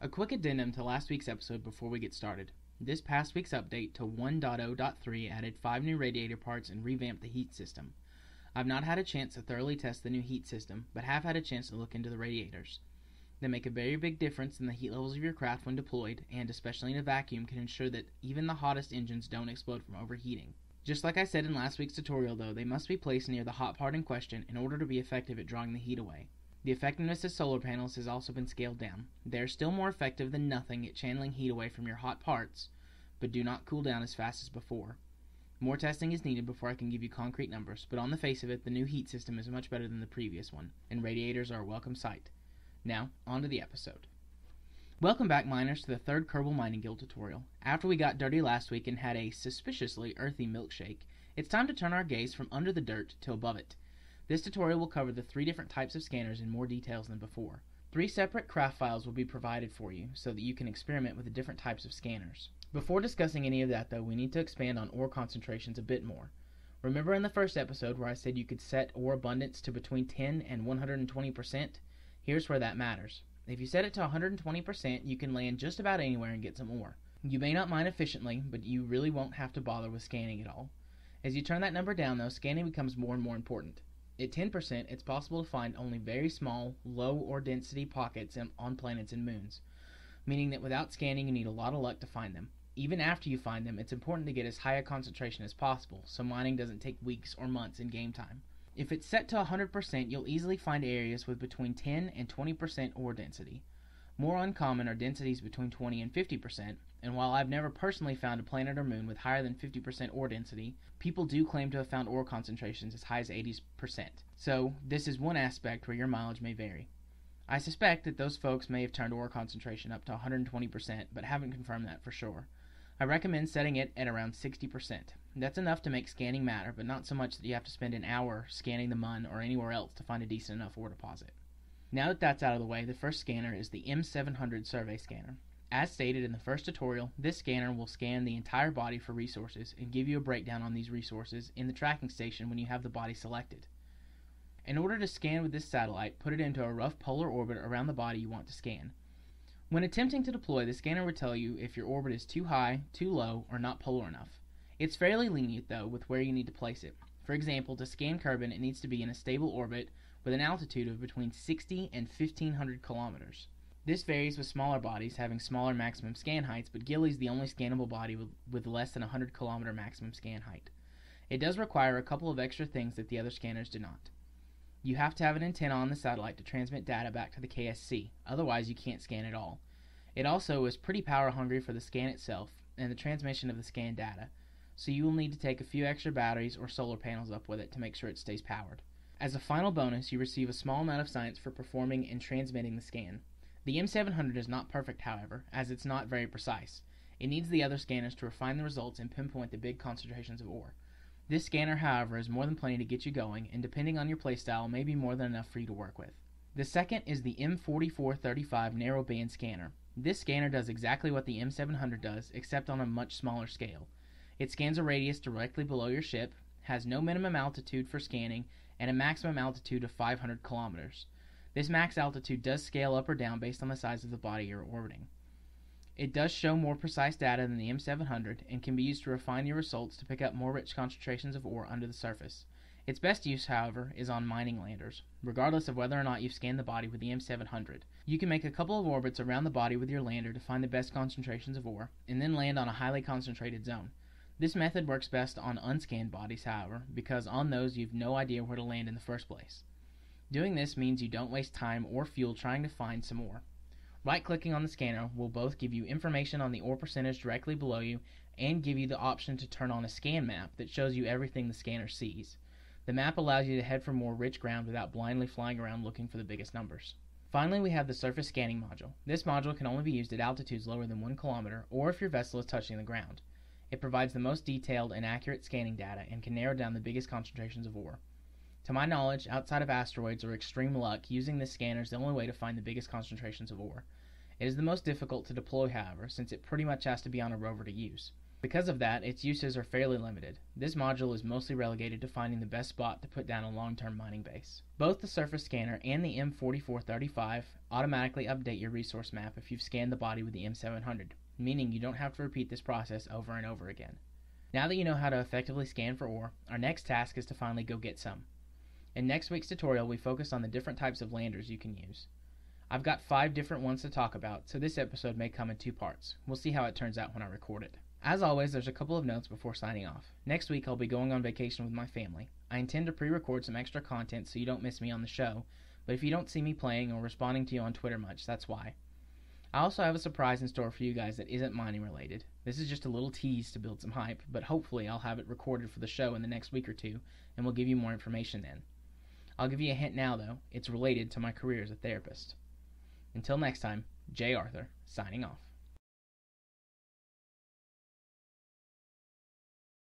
A quick addendum to last week's episode before we get started. This past week's update to 1.0.3 added 5 new radiator parts and revamped the heat system. I've not had a chance to thoroughly test the new heat system, but have had a chance to look into the radiators. They make a very big difference in the heat levels of your craft when deployed, and especially in a vacuum can ensure that even the hottest engines don't explode from overheating. Just like I said in last week's tutorial though, they must be placed near the hot part in question in order to be effective at drawing the heat away. The effectiveness of solar panels has also been scaled down. They are still more effective than nothing at channeling heat away from your hot parts, but do not cool down as fast as before. More testing is needed before I can give you concrete numbers, but on the face of it, the new heat system is much better than the previous one, and radiators are a welcome sight. Now, on to the episode. Welcome back, miners, to the third Kerbal Mining Guild tutorial. After we got dirty last week and had a suspiciously earthy milkshake, it's time to turn our gaze from under the dirt to above it. This tutorial will cover the 3 different types of scanners in more details than before. 3 separate craft files will be provided for you so that you can experiment with the different types of scanners. Before discussing any of that though, we need to expand on ore concentrations a bit more. Remember in the first episode where I said you could set ore abundance to between 10 and 120%? Here's where that matters. If you set it to 120%, you can land just about anywhere and get some ore. You may not mine efficiently, but you really won't have to bother with scanning at all. As you turn that number down though, scanning becomes more and more important. At 10%, it's possible to find only very small, low ore density pockets on planets and moons, meaning that without scanning you need a lot of luck to find them. Even after you find them, it's important to get as high a concentration as possible, so mining doesn't take weeks or months in game time. If it's set to 100%, you'll easily find areas with between 10 and 20% ore density. More uncommon are densities between 20 and 50%, and while I've never personally found a planet or moon with higher than 50% ore density, people do claim to have found ore concentrations as high as 80%. So, this is one aspect where your mileage may vary. I suspect that those folks may have turned ore concentration up to 120%, but haven't confirmed that for sure. I recommend setting it at around 60%. That's enough to make scanning matter, but not so much that you have to spend an hour scanning the Mun or anywhere else to find a decent enough ore deposit. Now that that's out of the way, the first scanner is the M700 survey scanner. As stated in the first tutorial, this scanner will scan the entire body for resources and give you a breakdown on these resources in the tracking station when you have the body selected. In order to scan with this satellite, put it into a rough polar orbit around the body you want to scan. When attempting to deploy, the scanner will tell you if your orbit is too high, too low, or not polar enough. It's fairly lenient though with where you need to place it. For example, to scan Kerbin, it needs to be in a stable orbit with an altitude of between 60 and 1500 kilometers. This varies with smaller bodies having smaller maximum scan heights, but Gilly's the only scannable body with less than 100 kilometer maximum scan height. It does require a couple of extra things that the other scanners do not. You have to have an antenna on the satellite to transmit data back to the KSC, otherwise you can't scan at all. It also is pretty power hungry for the scan itself and the transmission of the scan data, so you will need to take a few extra batteries or solar panels up with it to make sure it stays powered. As a final bonus, you receive a small amount of science for performing and transmitting the scan. The M700 is not perfect, however, as it's not very precise. It needs the other scanners to refine the results and pinpoint the big concentrations of ore. This scanner, however, is more than plenty to get you going, and depending on your playstyle, may be more than enough for you to work with. The second is the M4435 narrowband scanner. This scanner does exactly what the M700 does, except on a much smaller scale. It scans a radius directly below your ship, has no minimum altitude for scanning, and a maximum altitude of 500 kilometers. This max altitude does scale up or down based on the size of the body you're orbiting. It does show more precise data than the M700 and can be used to refine your results to pick up more rich concentrations of ore under the surface. Its best use, however, is on mining landers, regardless of whether or not you've scanned the body with the M700. You can make a couple of orbits around the body with your lander to find the best concentrations of ore, and then land on a highly concentrated zone. This method works best on unscanned bodies, however, because on those you've no idea where to land in the first place. Doing this means you don't waste time or fuel trying to find some ore. Right-clicking on the scanner will both give you information on the ore percentage directly below you and give you the option to turn on a scan map that shows you everything the scanner sees. The map allows you to head for more rich ground without blindly flying around looking for the biggest numbers. Finally, we have the surface scanning module. This module can only be used at altitudes lower than 1 kilometer or if your vessel is touching the ground. It provides the most detailed and accurate scanning data and can narrow down the biggest concentrations of ore. To my knowledge, outside of asteroids or extreme luck, using this scanner is the only way to find the biggest concentrations of ore. It is the most difficult to deploy, however, since it pretty much has to be on a rover to use. Because of that, its uses are fairly limited. This module is mostly relegated to finding the best spot to put down a long-term mining base. Both the surface scanner and the M4435 automatically update your resource map if you've scanned the body with the M700, meaning you don't have to repeat this process over and over again. Now that you know how to effectively scan for ore, our next task is to finally go get some. In next week's tutorial, we focus on the different types of landers you can use. I've got 5 different ones to talk about, so this episode may come in 2 parts. We'll see how it turns out when I record it. As always, there's a couple of notes before signing off. Next week, I'll be going on vacation with my family. I intend to pre-record some extra content so you don't miss me on the show, but if you don't see me playing or responding to you on Twitter much, that's why. I also have a surprise in store for you guys that isn't mining related. This is just a little tease to build some hype, but hopefully I'll have it recorded for the show in the next week or 2, and we'll give you more information then. I'll give you a hint now, though. It's related to my career as a therapist. Until next time, Jay Arthur, signing off.